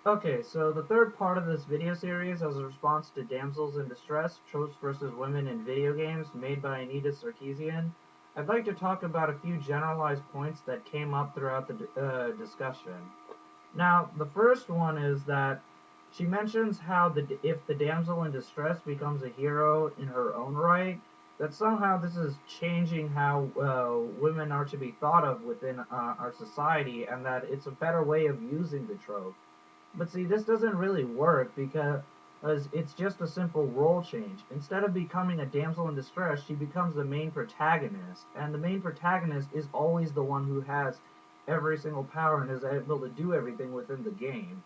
Okay, so the third part of this video series is a response to Damsels in Distress, Tropes versus Women in Video Games, made by Anita Sarkeesian. I'd like to talk about a few generalized points that came up throughout the discussion. Now, the first one is that she mentions how if the damsel in distress becomes a hero in her own right, that somehow this is changing how women are to be thought of within our society, and that it's a better way of using the trope. But see, this doesn't really work because it's just a simple role change. Instead of becoming a damsel in distress, she becomes the main protagonist. And the main protagonist is always the one who has every single power and is able to do everything within the game.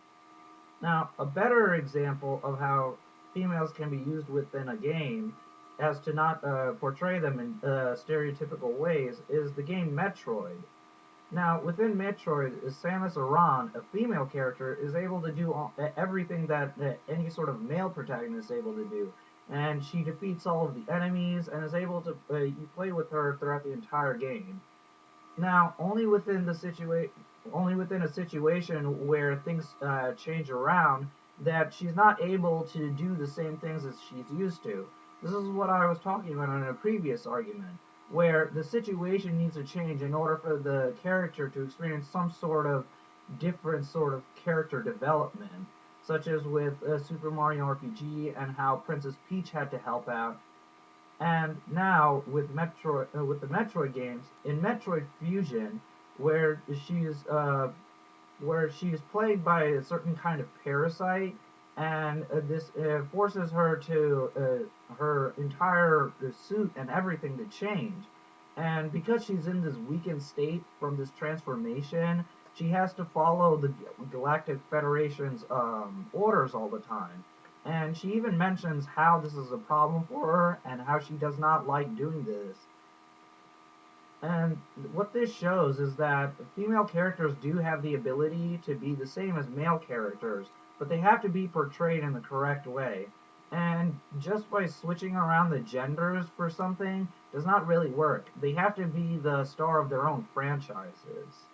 Now, a better example of how females can be used within a game as to not portray them in stereotypical ways is the game Metroid. Now, within Metroid, Samus Aran, a female character, is able to do everything that any sort of male protagonist is able to do. And she defeats all of the enemies and is able to, you play with her throughout the entire game. Now, only within a situation where things change around, that she's not able to do the same things as she's used to. This is what I was talking about in a previous argument, where the situation needs to change in order for the character to experience some sort of different sort of character development, such as with Super Mario RPG and how Princess Peach had to help out, and now with the Metroid games, in Metroid Fusion, where she's plagued by a certain kind of parasite, and this forces her to her entire suit and everything to change. And because she's in this weakened state from this transformation, she has to follow the Galactic Federation's orders all the time. And she even mentions how this is a problem for her and how she does not like doing this. And what this shows is that female characters do have the ability to be the same as male characters, but they have to be portrayed in the correct way. And just by switching around the genders for something does not really work. They have to be the star of their own franchises.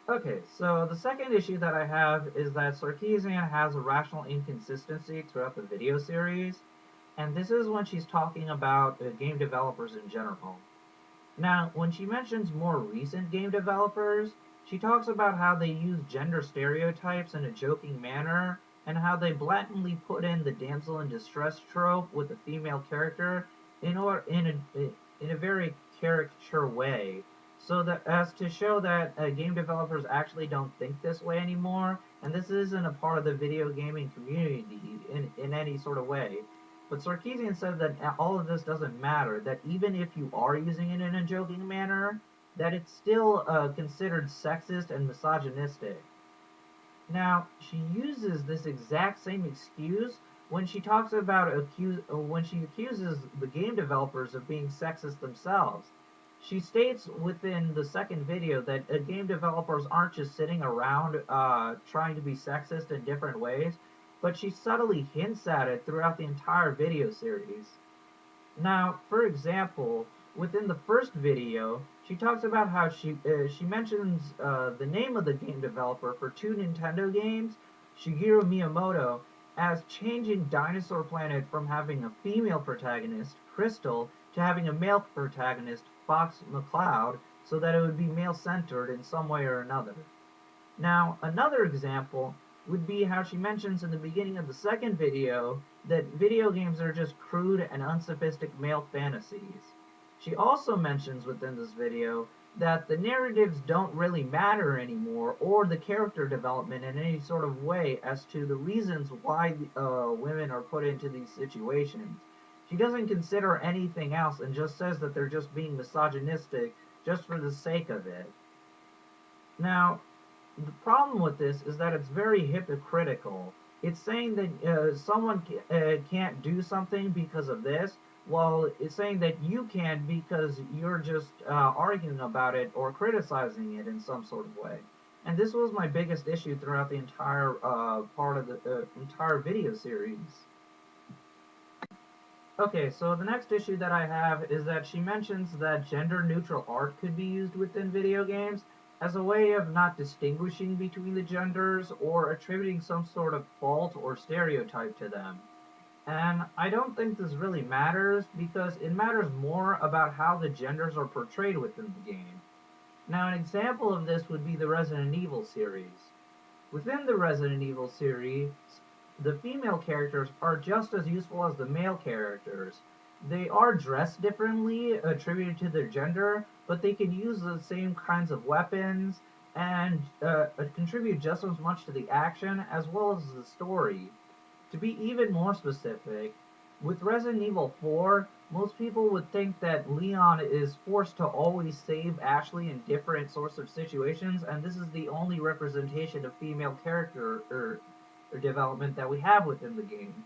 Okay, so the second issue that I have is that Sarkeesian has a rational inconsistency throughout the video series, and this is when she's talking about game developers in general. Now, when she mentions more recent game developers, she talks about how they use gender stereotypes in a joking manner, and how they blatantly put in the damsel in distress trope with a female character in a very caricature way, so that as to show that game developers actually don't think this way anymore, and this isn't a part of the video gaming community in any sort of way. But Sarkeesian said that all of this doesn't matter, that even if you are using it in a joking manner, that it's still considered sexist and misogynistic. Now, she uses this exact same excuse when she talks about when she accuses the game developers of being sexist themselves. She states within the second video that game developers aren't just sitting around trying to be sexist in different ways, but she subtly hints at it throughout the entire video series. Now, for example, within the first video, she talks about how she mentions the name of the game developer for two Nintendo games, Shigeru Miyamoto, as changing Dinosaur Planet from having a female protagonist, Crystal, to having a male protagonist, Fox McCloud, so that it would be male-centered in some way or another. Now, another example would be how she mentions in the beginning of the second video that video games are just crude and unsophisticated male fantasies. She also mentions within this video that the narratives don't really matter anymore, or the character development in any sort of way as to the reasons why women are put into these situations. She doesn't consider anything else and just says that they're just being misogynistic just for the sake of it. Now, the problem with this is that it's very hypocritical. It's saying that someone can't do something because of this, while it's saying that you can because you're just arguing about it or criticizing it in some sort of way. And this was my biggest issue throughout the entire part of the entire video series. Okay, so the next issue that I have is that she mentions that gender neutral art could be used within video games, as a way of not distinguishing between the genders or attributing some sort of fault or stereotype to them. And I don't think this really matters because it matters more about how the genders are portrayed within the game. Now, an example of this would be the Resident Evil series. Within the Resident Evil series, the female characters are just as useful as the male characters. They are dressed differently, attributed to their gender, but they can use the same kinds of weapons and contribute just as much to the action as well as the story. To be even more specific, with Resident Evil 4, most people would think that Leon is forced to always save Ashley in different sorts of situations, and this is the only representation of female character or development that we have within the game.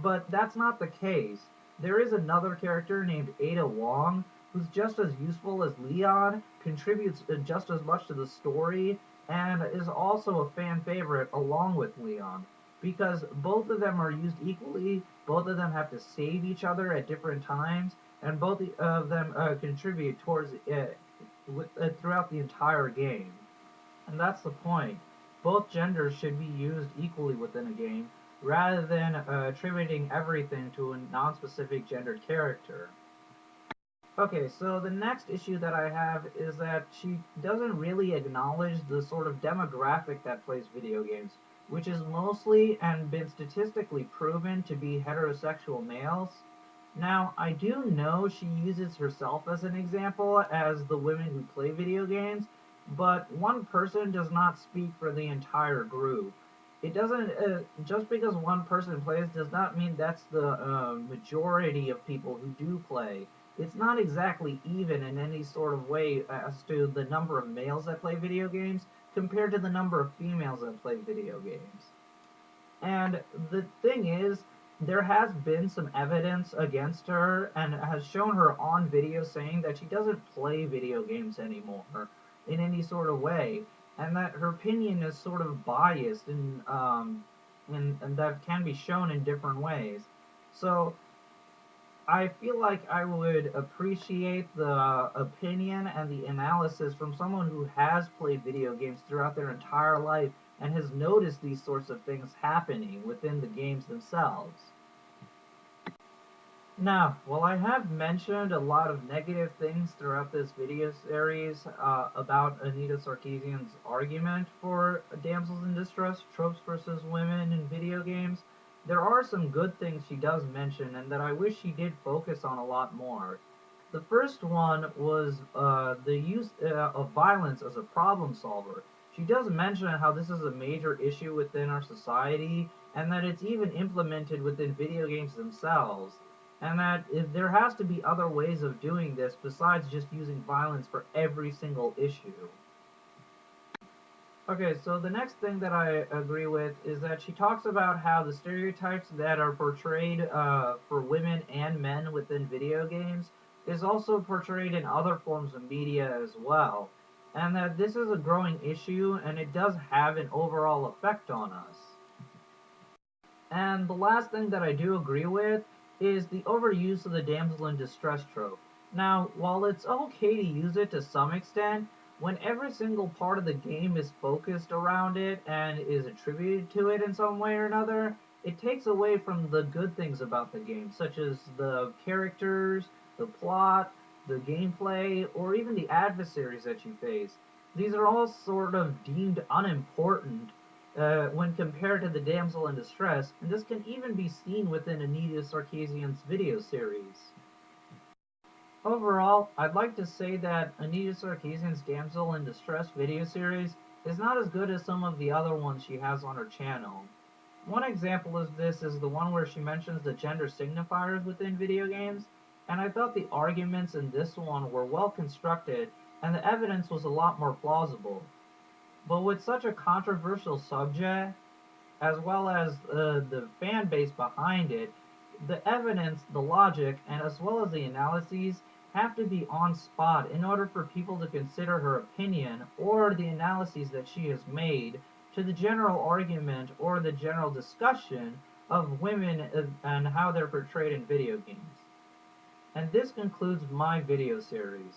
But that's not the case. There is another character named Ada Wong who's just as useful as Leon, contributes just as much to the story, and is also a fan favorite along with Leon. Because both of them are used equally, both of them have to save each other at different times, and both of them contribute towards throughout the entire game. And that's the point. Both genders should be used equally within a game, rather than attributing everything to a non-specific gendered character. Okay, so the next issue that I have is that she doesn't really acknowledge the sort of demographic that plays video games, which is mostly and been statistically proven to be heterosexual males. Now, I do know she uses herself as an example as the women who play video games, but one person does not speak for the entire group. It doesn't, just because one person plays does not mean that's the majority of people who do play. It's not exactly even in any sort of way as to the number of males that play video games compared to the number of females that play video games. And the thing is, there has been some evidence against her and has shown her on video saying that she doesn't play video games anymore in any sort of way, and that her opinion is sort of biased and that can be shown in different ways. So I feel like I would appreciate the opinion and the analysis from someone who has played video games throughout their entire life and has noticed these sorts of things happening within the games themselves. Now, while I have mentioned a lot of negative things throughout this video series about Anita Sarkeesian's argument for Damsels in Distress, tropes versus women in video games, there are some good things she does mention and that I wish she did focus on a lot more. The first one was the use of violence as a problem solver. She does mention how this is a major issue within our society and that it's even implemented within video games themselves, and that there has to be other ways of doing this besides just using violence for every single issue. Okay, so the next thing that I agree with is that she talks about how the stereotypes that are portrayed for women and men within video games is also portrayed in other forms of media as well, and that this is a growing issue and it does have an overall effect on us. And the last thing that I do agree with is the overuse of the damsel in distress trope. Now, while it's okay to use it to some extent, when every single part of the game is focused around it and is attributed to it in some way or another, it takes away from the good things about the game, such as the characters, the plot, the gameplay, or even the adversaries that you face. These are all sort of deemed unimportant when compared to the damsel in distress, and this can even be seen within Anita Sarkeesian's video series. Overall, I'd like to say that Anita Sarkeesian's Damsel in Distress video series is not as good as some of the other ones she has on her channel. One example of this is the one where she mentions the gender signifiers within video games, and I thought the arguments in this one were well constructed and the evidence was a lot more plausible. But with such a controversial subject, as well as the fan base behind it, the evidence, the logic, and as well as the analyses have to be on spot in order for people to consider her opinion or the analyses that she has made to the general argument or the general discussion of women and how they're portrayed in video games. And this concludes my video series.